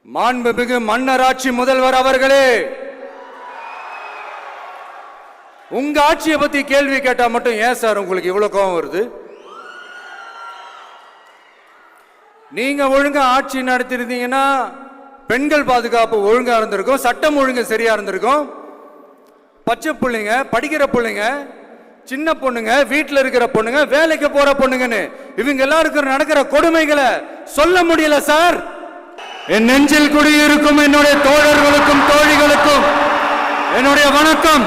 மாண்புமிகு மன்னராட்சி முதல்வர் அவர்களே, உங்க ஆட்சியை பத்தி கேள்வி கேட்டா மட்டும் ஏன் சார் உங்களுக்கு இவ்வளவு கோபம் வருது? நீங்க ஒழுங்கா ஆட்சி நடத்திருந்தீங்கன்னா பெண்கள் பாதுகாப்பு ஒழுங்கா இருந்திருக்கும், சட்டம் ஒழுங்கு சரியா இருந்திருக்கும். பச்சை பிள்ளைங்க, படிக்கிற பிள்ளைங்க, சின்ன பொண்ணுங்க, வீட்டில் இருக்கிற பொண்ணுங்க, வேலைக்கு போற பொண்ணுங்கன்னு இவங்க எல்லாருக்கும் நடக்கிற கொடுமைகளை சொல்ல முடியல சார். என் நெஞ்சில் குடியிருக்கும் என்னுடைய தோழர்களுக்கும் தோழிகளுக்கும் என்னுடைய வணக்கம்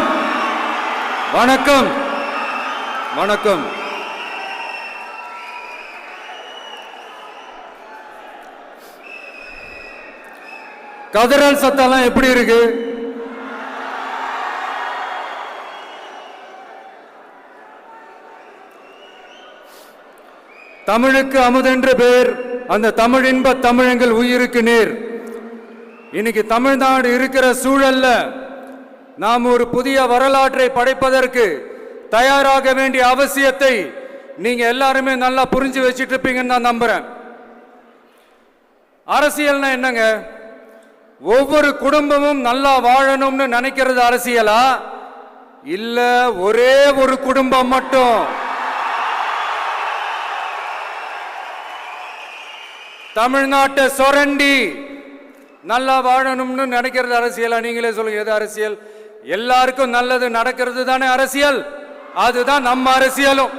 வணக்கம் வணக்கம். கதறல் சத்தம்லாம் எப்படி இருக்கு? தமிழுக்கு அமுதென்று பேர், அந்த தமிழ் இன்ப தமிழங்கள் உயிருக்கு நேர். இன்னைக்கு தமிழ்நாடு இருக்கிற சூழல்ல நாம் ஒரு புதிய வரலாற்றை படைப்பதற்கு தயாராக வேண்டிய அவசியத்தை நீங்க எல்லாருமே நல்லா புரிஞ்சு வச்சிட்டு இருப்பீங்கன்னு நான் நம்புறேன். அரசியல்னா என்னங்க? ஒவ்வொரு குடும்பமும் நல்லா வாழணும்னு நினைக்கிறது அரசியலா? இல்ல ஒரே ஒரு குடும்பம் மட்டும் தமிழ்நாட்டை சொரண்டி நல்லா வாழணும்னு நினைக்கிறது அரசியலா? நீங்களே சொல்லுங்க, எது அரசியல்? எல்லாருக்கும் நல்லது நடக்கிறது தானே அரசியல். அதுதான் நம்ம அரசியலும்.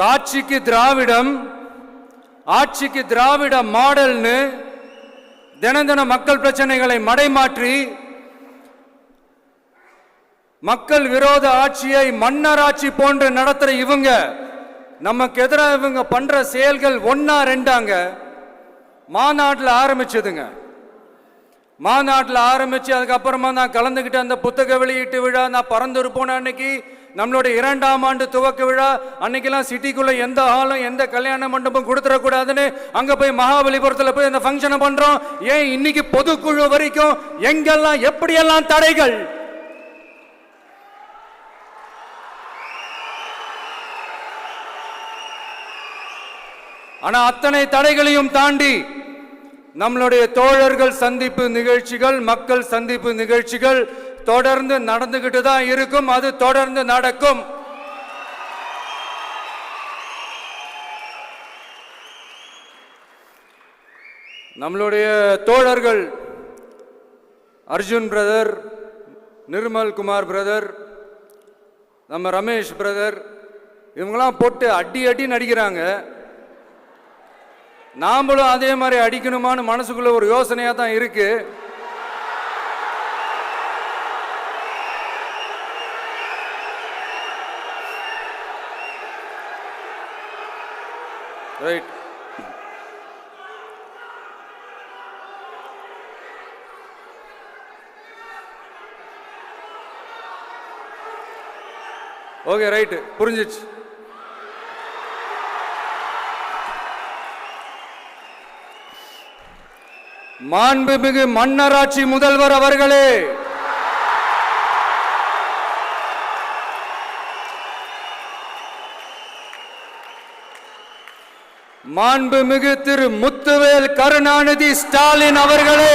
காட்சிக்கு திராவிடம், ஆட்சிக்கு திராவிட மாடல்னு தினம் தினம் மக்கள் பிரச்சனைகளை மடைமாற்றி மக்கள் விரோத ஆட்சியை மன்னராட்சி போன்று நடத்துற இவங்க நமக்கு எதிராக இவங்க பண்ற செயல்கள் ஒன்னா ரெண்டாங்க. மாநாட்டில் ஆரம்பிச்சதுங்க. மாநாட்டில் ஆரம்பிச்சு அதுக்கப்புறமா நான் கலந்துக்கிட்ட அந்த புத்தக வெளியீட்டு விழா, நான் பறந்துரு போன அன்னைக்கு நம்மளுடைய 2ஆம் ஆண்டு துவக்க விழா அன்னைக்கெல்லாம் சிட்டிக்குள்ள எந்த ஹாலும் எந்த கல்யாண மண்டபம் கொடுத்துடக்கூடாதுன்னு அங்க போய் மகாபலிபுரத்தில் போய் அந்த ஃபங்க்ஷனை பண்றோம். ஏன் இன்னைக்கு பொதுக்குழு வரைக்கும் எங்கெல்லாம் எப்படியெல்லாம் தடைகள்? ஆனா அத்தனை தடைகளையும் தாண்டி நம்மளுடைய தோழர்கள் சந்திப்பு நிகழ்ச்சிகள், மக்கள் சந்திப்பு நிகழ்ச்சிகள் தொடர்ந்து நடந்துகிட்டு தான் இருக்கும். அது தொடர்ந்து நடக்கும். நம்மளுடைய தோழர்கள் அர்ஜுன் பிரதர், நிர்மல் குமார் பிரதர், நம்ம ரமேஷ் பிரதர், இவங்கெல்லாம் போட்டு அடி அடி நடிக்கிறாங்க. நாமளும் அதே மாதிரி அடிக்கணுமான்னு மனசுக்குள்ள ஒரு யோசனையா தான் இருக்கு. ரைட். ஓகே, ரைட்டு, புரிஞ்சிச்சு. மாண்புமிகு மன்னராட்சி முதல்வர் அவர்களே, மாண்புமிகு திரு முத்துவேல் கருணாநிதி ஸ்டாலின் அவர்களே,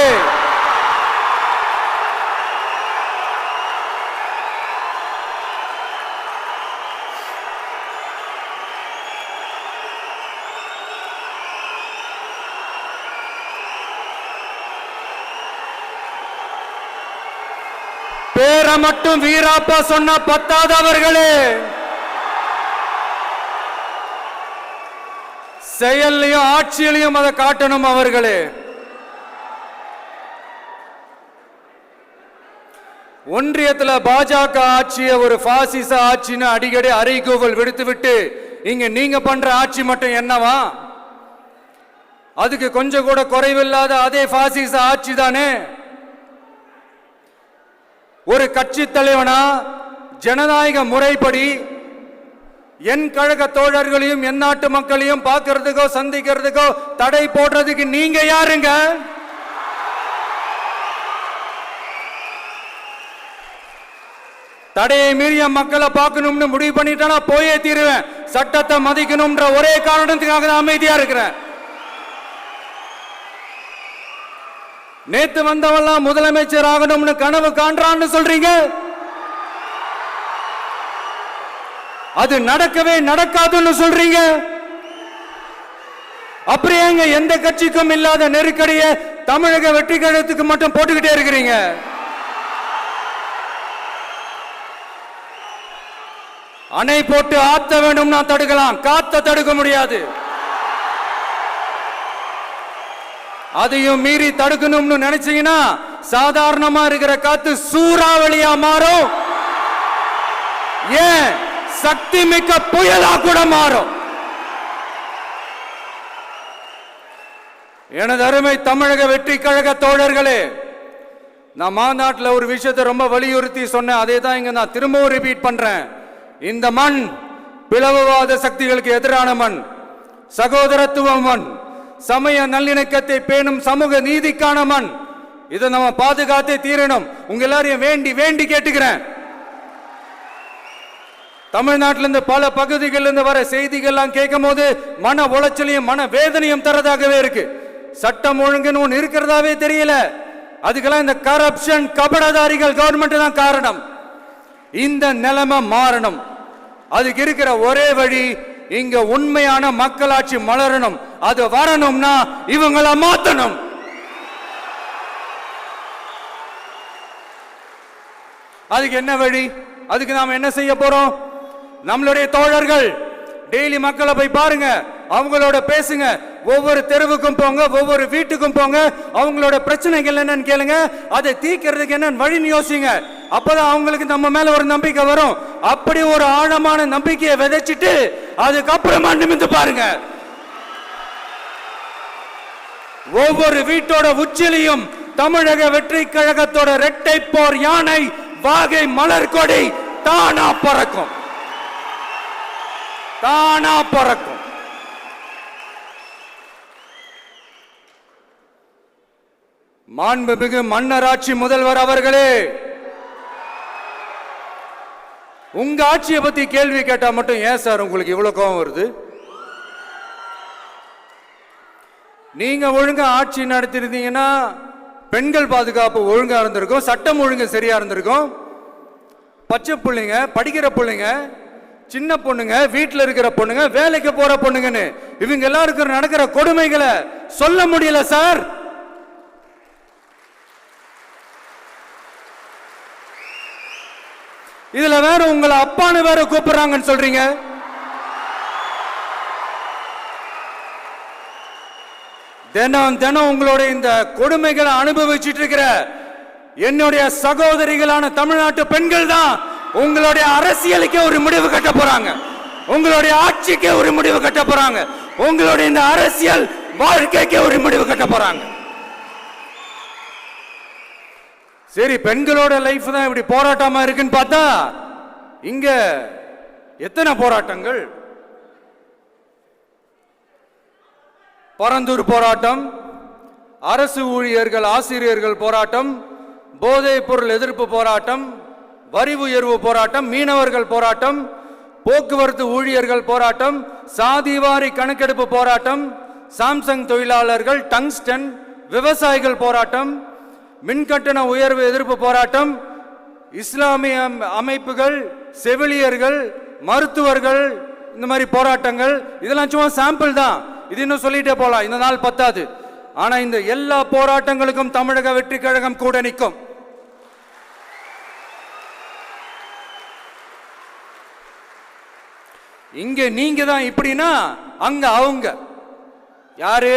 பேரை மட்டும் வீராப்பா சொன்ன பத்தாதவர்களே, செயல்லையும் ஆட்சியிலையும் அதை காட்டணும் அவர்களே. ஒன்றியத்தில் பாஜக ஆட்சியை ஒரு பாசிச ஆட்சின்னு அடிக்கடி அறைகூவல் விடுத்துவிட்டு இங்க நீங்க பண்ற ஆட்சி மட்டும் என்னவா? அதுக்கு கொஞ்சம் கூட குறைவில்லாத அதே பாசிச ஆட்சி தானே. ஒரு கட்சி தலைவனா ஜனநாயக முறைப்படி என் கழக தோழர்களையும் என் நாட்டு மக்களையும் பார்க்கறதுக்கோ சந்திக்கிறதுக்கோ தடை போடுறதுக்கு நீங்க யாருங்க? தடையை மீறிய மக்களை பார்க்கணும்னு முடிவு பண்ணிட்டா போயே தீருவேன். சட்டத்தை மதிக்கணும்ன்ற ஒரே காரணத்துக்காக தான் அமைதியா இருக்கிறேன். நேத்து வந்தவெல்லாம் முதலமைச்சர் ஆகணும்னு கனவு காண்றான்னு சொல்றீங்க. அது நடக்கவே நடக்காதுன்னு சொல்றீங்க. அப்படியேங்க எந்த கட்சிக்கும் இல்லாத நெருக்கடியை தமிழக வெற்றி கழகத்துக்கு மட்டும் போட்டுக்கிட்டே இருக்கிறீங்க. அணை போட்டு ஆத்த வேண்டும்னா தடுக்கலாம், காத்த தடுக்க முடியாது. அதையும் மீறி தடுக்கணும்னு நினைச்சீங்கன்னா சாதாரணமா இருக்கிற காத்து சூறாவளியா மாறும், ஏன் சக்தி மிக்க புயலா கூட மாறும். எனது அருமை தமிழக வெற்றி கழக தோழர்களே, நான் மாநாட்டில் ஒரு விஷயத்தை ரொம்ப வலியுறுத்தி சொன்னேன். அதே தான் இங்க நான் திரும்பவும் ரிப்பீட் பண்றேன். இந்த மண் பிளவுவாத சக்திகளுக்கு எதிரான மண், சகோதரத்துவ மண், சமய நல்லிணக்கத்தை பேணும் சமூக நீதிக்கான மண். இதை நம்ம பாதுகாத்தே தீரணும். உங்க எல்லாரையும் வேண்டி வேண்டி கேட்டுக்கிறேன். தமிழ்நாட்டிலிருந்து பல பகுதிகளிலிருந்து வர செய்திகள்லாம் கேட்கும் போது மன உளைச்சலையும் மன வேதனையும் தரதாகவே இருக்கு. சட்டம் ஒழுங்குன்னு ஒன்று இருக்கிறதாவே தெரியல. அதுக்கெல்லாம் இந்த கரப்ஷன் கபடதாரிகள் கவர்மெண்ட் தான் காரணம். இந்த நிலைமை மாறணும். அதுக்கு இருக்கிற ஒரே வழி, இங்க உண்மையான மக்களாட்சி மலரணும். அது வரணும்னா இவங்கள மாத்தணும். அதுக்கு என்ன வழி? அதுக்கு நாம என்ன செய்ய போறோம்? நம்மளுடைய தோழர்கள் டெய்லி மக்களை போய் பாருங்க, அவங்களோட பேசுங்க, ஒவ்வொரு தெருவுக்கும் போங்க, ஒவ்வொரு வீட்டுக்கும் போங்க, அவங்களோட பிரச்சனைகள் என்னன்னு கேளுங்க, அதை தீர்க்கிறதுக்கு என்னன்னு வழின்னு யோசிங்க. அப்பதான் அவங்களுக்கு நம்ம மேல ஒரு நம்பிக்கை வரும். அப்படி ஒரு ஆழமான நம்பிக்கையை விதைச்சிட்டு அதுக்கப்புறமா நிமிந்து பாருங்க. ஒவ்வொரு வீட்டோட உச்சிலையும் தமிழக வெற்றி கழகத்தோட இரட்டை போர் யானை வாகை மலர் கொடி தானா பறக்கும், தானா பறக்கும். மாண்புமிகு மன்னராட்சி முதல்வர் அவர்களே, உங்க ஆட்சியை பத்தி கேள்வி கேட்டா மட்டும் ஏன் சார் உங்களுக்கு இவ்வளவு கோபம் வருது? நீங்க ஒழுங்கா ஆட்சி நடத்திருந்தீங்கன்னா பெண்கள் பாதுகாப்பு ஒழுங்கா இருந்திருக்கும், சட்டம் ஒழுங்கு சரியா இருந்திருக்கும். பச்சை பிள்ளைங்க, படிக்கிற பிள்ளைங்க, சின்ன பொண்ணுங்க, வீட்டில் இருக்கிற பொண்ணுங்க, வேலைக்கு போற பொண்ணுங்கன்னு இவங்க எல்லாருக்கும் நடக்கிற கொடுமைகளை சொல்ல முடியல சார். இதுல வேற உங்களை அப்பான்னு வேற கூப்பிடுறாங்கன்னு சொல்றீங்க. தினம் தினம் உங்களுடைய இந்த கொடுமைகளை அனுபவிச்சுட்டு இருக்கிற என்னுடைய சகோதரிகளான தமிழ்நாட்டு பெண்கள் தான் உங்களுடைய அரசியலுக்கே ஒரு முடிவு கட்ட போறாங்க, உங்களுடைய ஆட்சிக்கே ஒரு முடிவு கட்ட போறாங்க, உங்களுடைய இந்த அரசியல் வாழ்க்கைக்கே ஒரு முடிவு கட்ட போறாங்க. சரி, பெண்களோட லைஃப் தான் இப்படி போராட்டமா இருக்குன்னு பார்த்தா இங்க எத்தனை போராட்டங்கள்? பரந்தூர் போராட்டம், அரசு ஊழியர்கள் ஆசிரியர்கள் போராட்டம், போதைப் பொருள் எதிர்ப்பு போராட்டம், வரி உயர்வு போராட்டம், மீனவர்கள் போராட்டம், போக்குவரத்து ஊழியர்கள் போராட்டம், சாதிவாரி கணக்கெடுப்பு போராட்டம், சாம்சங் தொழிலாளர்கள், டங்ஸ்டன், விவசாயிகள் போராட்டம், மின்கட்டண உயர்வு எதிர்ப்பு போராட்டம், இஸ்லாமிய அமைப்புகள், செவிலியர்கள், மருத்துவர்கள், இந்த மாதிரி போராட்டங்கள். இதெல்லாம் சும்மா சாம்பிள் தான். இது இன்னும் சொல்லிட்டே போலாம், இந்த நாள் பத்தாது. ஆனா இந்த எல்லா போராட்டங்களுக்கும் தமிழக வெற்றி கழகம் கூட நிற்கும். இங்க நீங்க தான் இப்படின்னா அங்க அவங்க யாரு?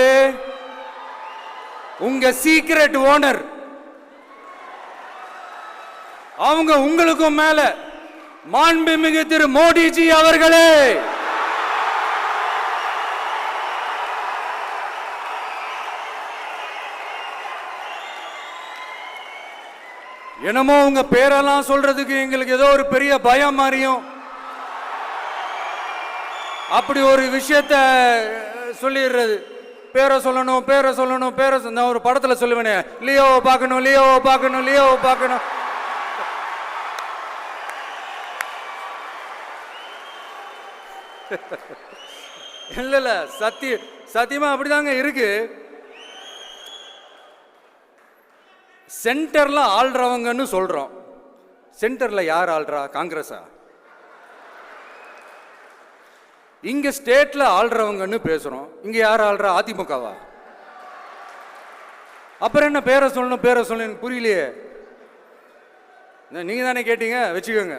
உங்க சீக்ரெட் ஓனர். அவங்க உங்களுக்கும் மேல மாண்புமிகு திரு மோடிஜி அவர்களே, என்னமோ உங்க பேரெல்லாம் சொல்றதுக்கு எங்களுக்கு ஏதோ ஒரு பெரிய பயம் மாதிரியும் அப்படி ஒரு விஷயத்த சொல்லிடுறது. பேரை சொல்லணும், பேரை சொல்லணும், பேரை நான் ஒரு படத்துல சொல்லுவேனே, லியோவை பார்க்கணும், லியோவை பார்க்கணும், லியோவை பார்க்கணும். இல்ல இல்ல, சத்தியமா அப்படிதாங்க இருக்கு. சென்டர்ல ஆள்றவங்கன்னு சொல்றோம். சென்டர்ல யார் ஆள்றா? காங்கிரஸா? இங்க ஸ்டேட்ல ஆள்றவங்கன்னு பேசுறோம். இங்க யார் ஆள்றா? அதிமுகவா? அப்புறம் என்ன பேரை சொல்லணும் பேரை சொல்லணும்? எனக்கு புரியலையே. நீங்க தானே கேட்டீங்க, வச்சுக்கோங்க.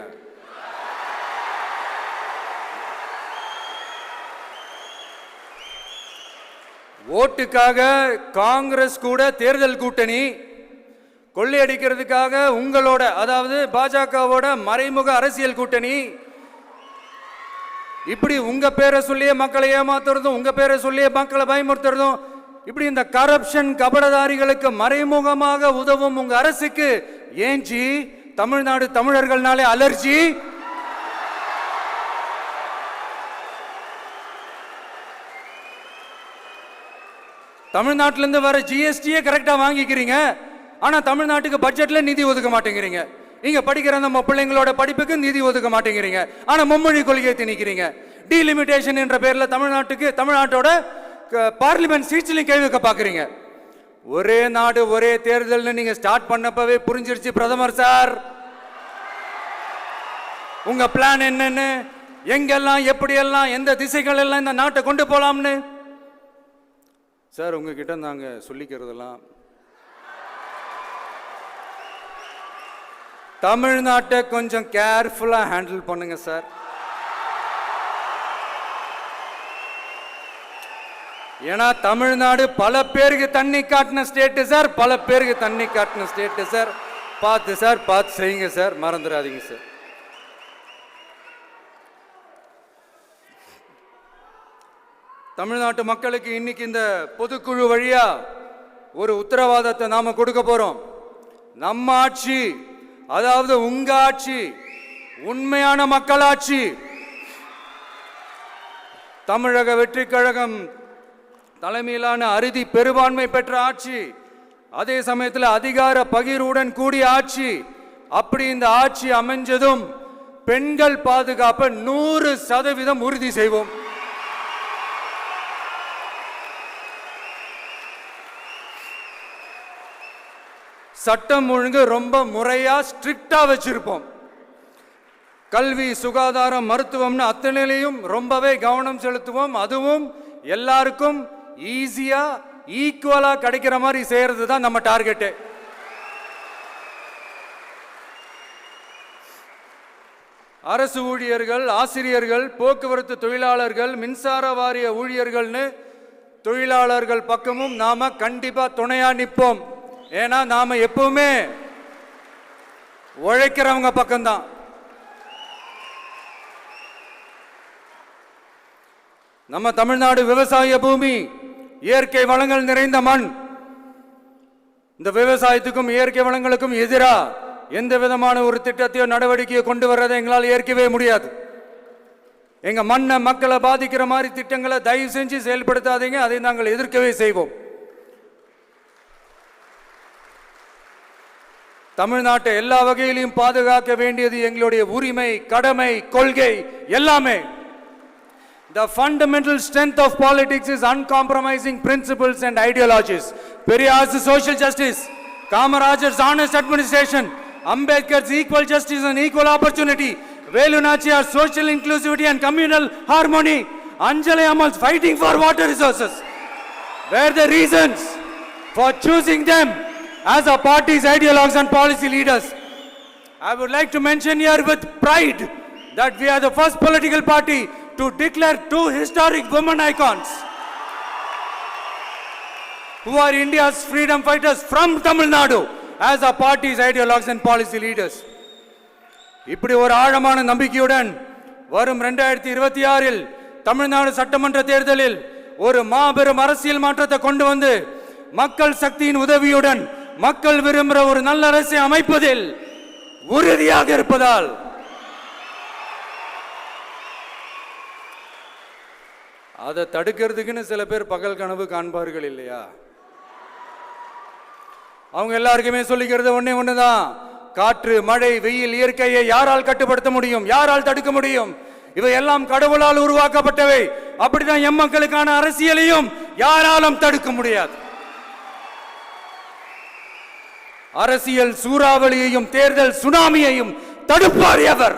ஓட்டுக்காக காங்கிரஸ் கூட தேர்தல் கூட்டணி, கொள்ளையடிக்கிறதுக்காக உங்களோட, அதாவது பாஜகவோட மறைமுக அரசியல் கூட்டணி, இப்படி உங்க பேரை சொல்லியே மக்களை ஏமாத்துறதும், உங்க பேரை சொல்லியே மக்களை பயமுறுத்துறதும், இப்படி இந்த கரப்ஷன் கபடதாரிகளுக்கு மறைமுகமாக உதவும் உங்க அரசுக்கு ஏஞ்சி தமிழ்நாடு தமிழர்கள்னாலே அலர்ஜி. தமிழ்நாட்டிலிருந்து வர ஜிஎஸ்டியே கரெக்டா வாங்கிக்கிறீங்க, ஆனா தமிழ்நாட்டுக்கு பட்ஜெட்ல நிதி ஒதுக்க மாட்டேங்கிறீங்க. இங்க படிக்கிற நம்ம பிள்ளைங்களோட படிப்புக்கு நிதி ஒதுக்க மாட்டேங்கிறீங்க, ஆனா மும்மொழி கொள்கையை திணிக்கிறீங்க. டீலிமிட்டேஷன் என்ற பேர்ல தமிழ்நாட்டோட பார்லிமெண்ட் சீட்ஸ்லையும் கை வைக்க பாக்குறீங்க. ஒரே நாடு ஒரே தேர்தல் நீங்க ஸ்டார்ட் பண்ணப்பவே புரிஞ்சிருச்சு பிரதமர் சார் உங்க பிளான் என்னன்னு, எங்கெல்லாம் எப்படியெல்லாம் எந்த திசைகள் எல்லாம் இந்த நாட்டை கொண்டு போலாம்னு. சார் உங்ககிட்ட நாங்க சொல்லிக்கிறதெல்லாம், தமிழ்நாட்டை கொஞ்சம் கேர்ஃபுல்லா ஹேண்டில் பண்ணுங்க சார். ஏன்னா தமிழ்நாடு பல பேருக்கு தண்ணி காட்டின ஸ்டேட் சார், பல பேருக்கு தண்ணி காட்டின ஸ்டேட் சார். பார்த்து சார், பார்த்து செய்யுங்க சார், மறந்துடாதீங்க சார். தமிழ்நாட்டு மக்களுக்கு இன்னைக்கு இந்த பொதுக்குழு வழியா ஒரு உத்தரவாதத்தை நாம கொடுக்க போறோம். நம்ம ஆட்சி, அதாவது உங்க ஆட்சி, உண்மையான மக்களாட்சி, தமிழக வெற்றி கழகம் தலைமையிலான அறுதி பெரும்பான்மை பெற்ற ஆட்சி, அதே சமயத்தில் அதிகார பகிர்வுடன் கூடிய ஆட்சி. அப்படி இந்த ஆட்சி அமைஞ்சதும் பெண்கள் பாதுகாப்பை 100% உறுதி செய்வோம். சட்டம் ஒழுங்கு ரொம்ப முறையா ஸ்ட்ரிக்டா வச்சிருப்போம். கல்வி, சுகாதாரம், மருத்துவம்னு அத்தனையிலையும் ரொம்பவே கவனம் செலுத்துவோம். அதுவும் எல்லாருக்கும் ஈஸியா ஈக்குவலா கிடைக்கிற மாதிரி செய்யறது தான் நம்ம டார்கெட். அரசு ஊழியர்கள், ஆசிரியர்கள், போக்குவரத்து தொழிலாளர்கள், மின்சார வாரிய ஊழியர்கள்னு தொழிலாளர்கள் பக்கமும் நாம கண்டிப்பா துணையா நிற்போம். ஏன்னா நாம எப்பவுமே உழைக்கிறவங்க பக்கம்தான். நம்ம தமிழ்நாடு விவசாய பூமி, இயற்கை வளங்கள் நிறைந்த மண். இந்த விவசாயத்துக்கும் இயற்கை வளங்களுக்கும் எதிராக எந்த விதமான ஒரு திட்டத்தையோ நடவடிக்கையோ கொண்டு வர்றதை எங்களால் ஏற்கவே முடியாது. எங்க மண்ணை மக்களை பாதிக்கிற மாதிரி திட்டங்களை தயவு செஞ்சு செயல்படுத்தாதீங்க, அதை நாங்கள் எதிர்க்கவே செய்வோம். தமிழ்நாட்டை எல்லா வகையிலும் பாதுகாக்க வேண்டியது எங்களுடைய உரிமை, கடமை, கொள்கை எல்லாமே. The fundamental strength of politics is uncompromising principles and ideologies. Periyar's social justice, Kamarajar's honest administration, Ambedkar's equal justice and equal opportunity, Velu Nachiyar's social inclusivity and communal harmony, Anjali Ammal's fighting for water resources were the reasons for choosing them as our party's ideologues and policy leaders. I would like to mention here with pride that we are the first political party to declare two historic women icons who are India's freedom fighters from Tamil Nadu as our party's ideologues and policy leaders. இப்படி ஒரு ஆழமான நம்பிக்கையுடன் வரும் 2026 தமிழ்நாடு சட்டமன்ற தேர்தலில் ஒரு மாபெரும் அரசியல் மாற்றத்தை கொண்டு வந்து மக்கள் சக்தியின் உதவியுடன் மக்கள் விரும்புகிற ஒரு நல்ல அரசை அமைப்பதில் உறுதியாக இருப்பதால் அதை தடுக்கிறதுக்குன்னு சில பேர் பகல் கனவு காண்பார்கள் இல்லையா? அவங்க எல்லாருக்குமே சொல்லிக்கிறது ஒண்ணுதான், காற்று, மழை, வெயில், இயற்கையை யாரால் கட்டுப்படுத்த முடியும்? யாரால் தடுக்க முடியும்? இவை எல்லாம் கடவுளால் உருவாக்கப்பட்டவை. அப்படிதான் எம் மக்களுக்கான அரசியலையும் யாராலும் தடுக்க முடியாது. அரசியல் சூறாவளியையும் தேர்தல் சுனாமியையும் தடுப்பார் எவர்.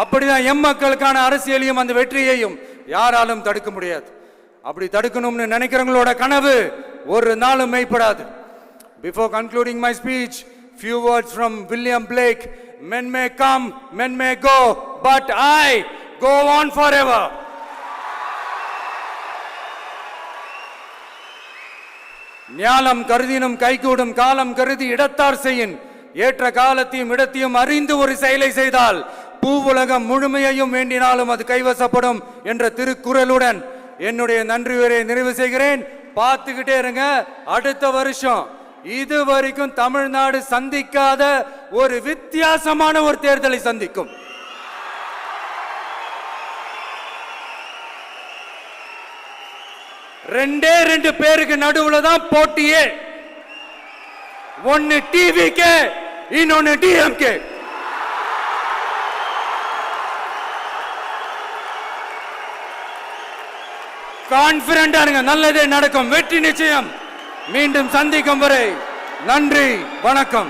அப்படிதான் எம் மக்களுக்கான அரசியலையும் அந்த வெற்றியையும் யாராலும் தடுக்க முடியாது. அப்படி தடுக்கணும்னு நினைக்கிறவங்களோட கனவு ஒரு நாளும் மெய்ப்படாது. Before concluding my speech, few words from William Blake. Men may come, men may go, but I go on forever. ஞானம் கருதினும் கைகூடும் காலம் கருதி இடத்தார் செய்யின். ஏற்ற காலத்தையும் இடத்தையும் அறிந்து ஒரு செயலை செய்தால் பூவுலகம் முழுமையையும் வேண்டினாலும் அது கைவசப்படும் என்ற திருக்குறளுடன் என்னுடைய நன்றி உரையை நிறைவு செய்கிறேன். பார்த்துக்கிட்டே இருங்க. அடுத்த வருஷம் இது வரைக்கும் தமிழ்நாடு சந்திக்காத ஒரு வித்தியாசமான ஒரு தேர்தலை சந்திக்கும். ரெண்டே ரெண்டு பேருக்கு நடுவுல தான் போட்டியே. ஒன்னு டிவிகே, இன்னொன்னு டிஎம்கே. கான்பிடண்டா இருங்க, நல்லதே நடக்கும், வெற்றி நிச்சயம். மீண்டும் சந்திக்கும் வரை நன்றி, வணக்கம்.